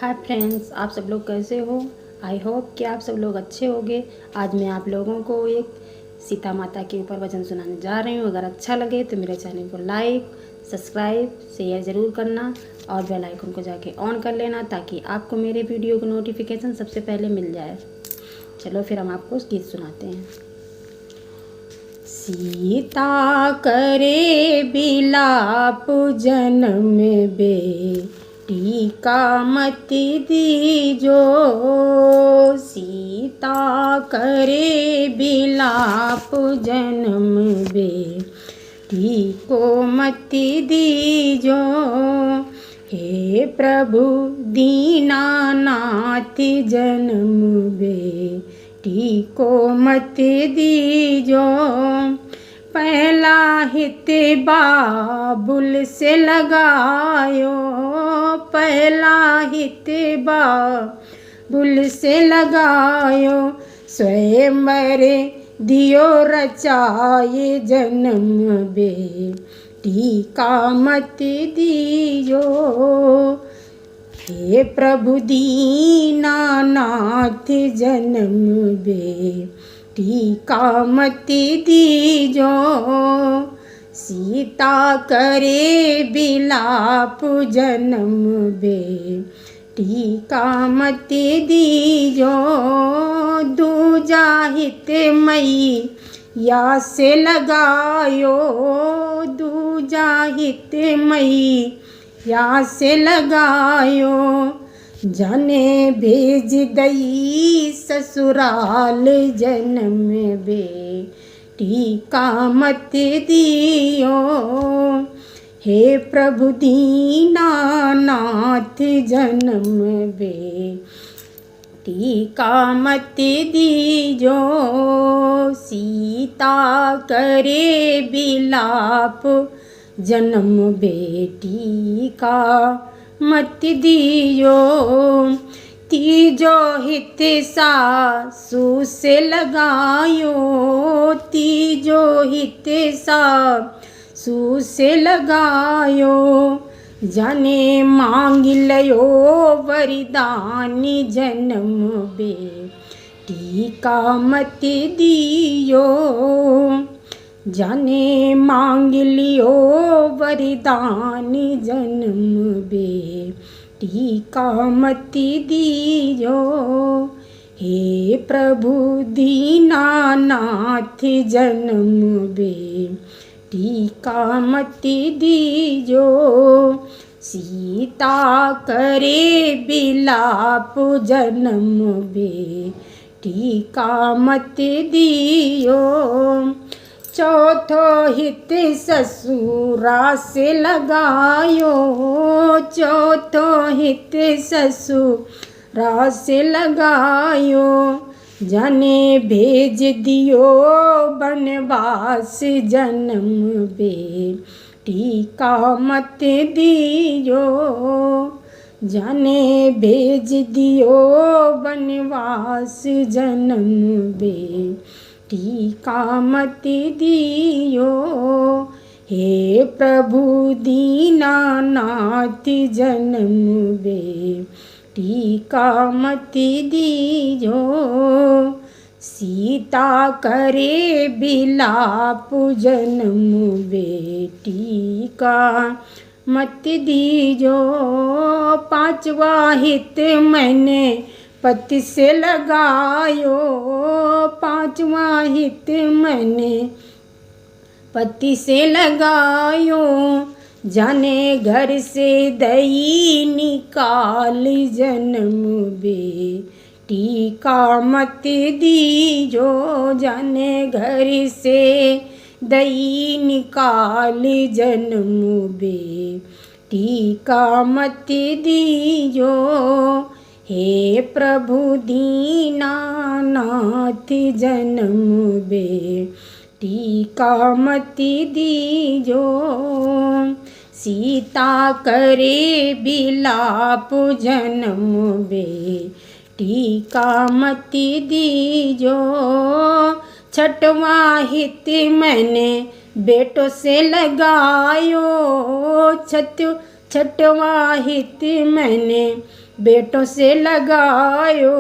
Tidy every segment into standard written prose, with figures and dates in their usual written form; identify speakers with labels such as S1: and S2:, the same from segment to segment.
S1: Hi friends, आप सब लोग कैसे हो। आई होप कि आप सब लोग अच्छे होंगे। आज मैं आप लोगों को एक सीता माता के ऊपर वचन सुनाने जा रही हूँ। अगर अच्छा लगे तो मेरे चैनल को लाइक, सब्सक्राइब, शेयर ज़रूर करना और बेल आइकन को जाके ऑन कर लेना ताकि आपको मेरे वीडियो की नोटिफिकेशन सबसे पहले मिल जाए। चलो फिर हम आपको गीत सुनाते हैं। सीता करे बिलाप जन्म बेटी का मत दीजो। सीता करे बिलाप जन्म बेटी को मत दीजो। हे प्रभु दीनानाथ जन्म बेटी को मत दीजो। पहला हित बाबुल से लगायो, पहला हित बाबुल से लगायो। स्वयंवर दियो रचाए जन्म बेटी का मत दीजो। हे प्रभु दीनानाथ जन्म बेटी का मत दीजो। सीता करे बिलाप जन्म बेटी का मत दीजो। दूजा हित मैया से लगायो, दूजा हित मैया से लगायो। जाने भेज दई ससुराल जन्म बेटी का मत दियो। हे प्रभु दीनानाथ जन्म बेटी का मत दीजो। सीता करे बिलाप जन्म बेटी का मत दियो। तीजो हित सासू से लगायो, तीजो हित सासू से लगायो। जाने मांग लयो वरदान जन्म बेटी का मत दियो। जाने मांग लियो वरदान जन्म बेटी का मत दीजो। हे प्रभु दीनानाथ जन्म बेटी का मत दीजो। सीता करे बिलाप जन्म बेटी का मत दियो। चौथो हित ससुरा से लगायो, चौथो हित ससुरा से लगायो। जाने भेज दियो बनवास जन्म बेटी का मत दियो। जाने भेज दियो बनवास जन्म बेटी का मत दियो। हे प्रभु दीनानाथ जन्म बेटी का मत दीजो। सीता करे बिलाप जन्म बेटी का मत दीजो। पांचवा हित मैंने पति से लगायो, पांचवा हित मैंने पति से लगायो। जाने घर से दई निकाल जन्म बेटी का मत दीजो। जाने घर से दई निकाल जन्म बेटी का मत दीजो। हे प्रभु दीनानाथ जन्म बेटी का मत दीजो। सीता करे बिलाप जन्म बेटी का मत दीजो। छठवा हित मैंने बेटों से लगायो, छठवा हित मैंने बेटों से लगायो।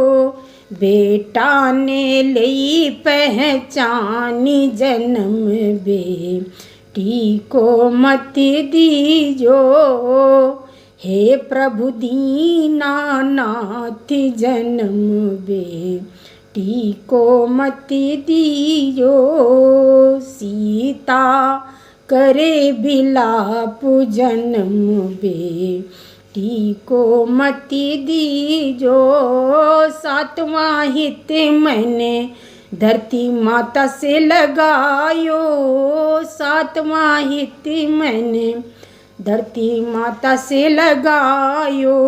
S1: बेटा ने लई पहचानी जन्म बेटी को मत दीजो। हे प्रभु दीनानाथ जन्म बेटी को मत दीजो। सीता करे बिलाप जन्म बेटी को मत दीजो। सातवां हित मैंने धरती माता से लगायो। सातवां हित मैंने धरती माता से लगायो।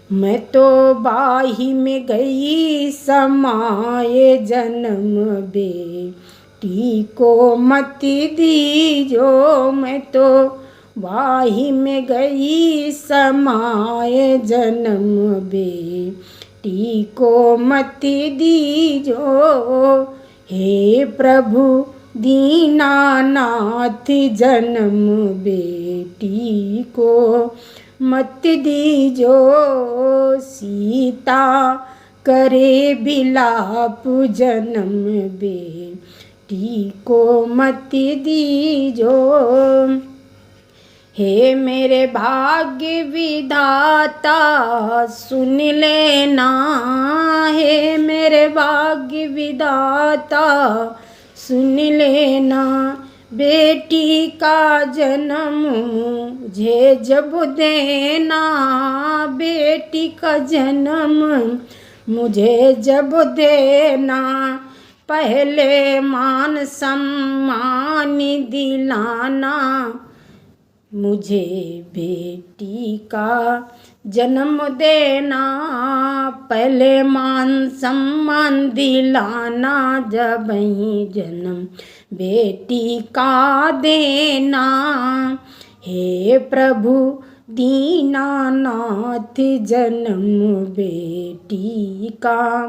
S1: मैं तो बाही में गई समाये जन्म बेटी को मत दीजो। मैं तो बाही में गई समाये जन्म बेटी को मत दीजो। हे प्रभु दीनानाथ जन्म बेटी को मत दीजो। सीता करे बिलाप जन्म बेटी को मत दीजो। हे मेरे भाग्य विधाता सुन लेना। हे मेरे भाग्य विधाता सुन लेना। बेटी का जन्म मुझे जब देना। बेटी का जन्म मुझे जब देना। पहले मान सम्मान दिलाना। मुझे बेटी का जन्म देना। पहले मान सम्मान दिलाना। जब ही जन्म बेटी का देना। हे प्रभु दीनानाथ जन्म बेटी का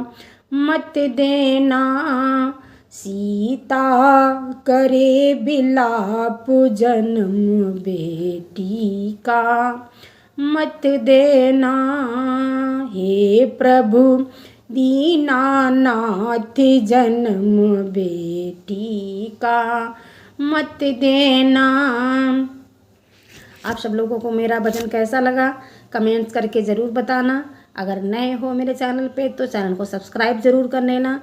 S1: मत देना। सीता करे बिलाप जन्म बेटी का मत देना। हे प्रभु दीनानाथ जन्म बेटी का मत देना। आप सब लोगों को मेरा भजन कैसा लगा कमेंट्स करके ज़रूर बताना। अगर नए हो मेरे चैनल पे तो चैनल को सब्सक्राइब ज़रूर कर लेना।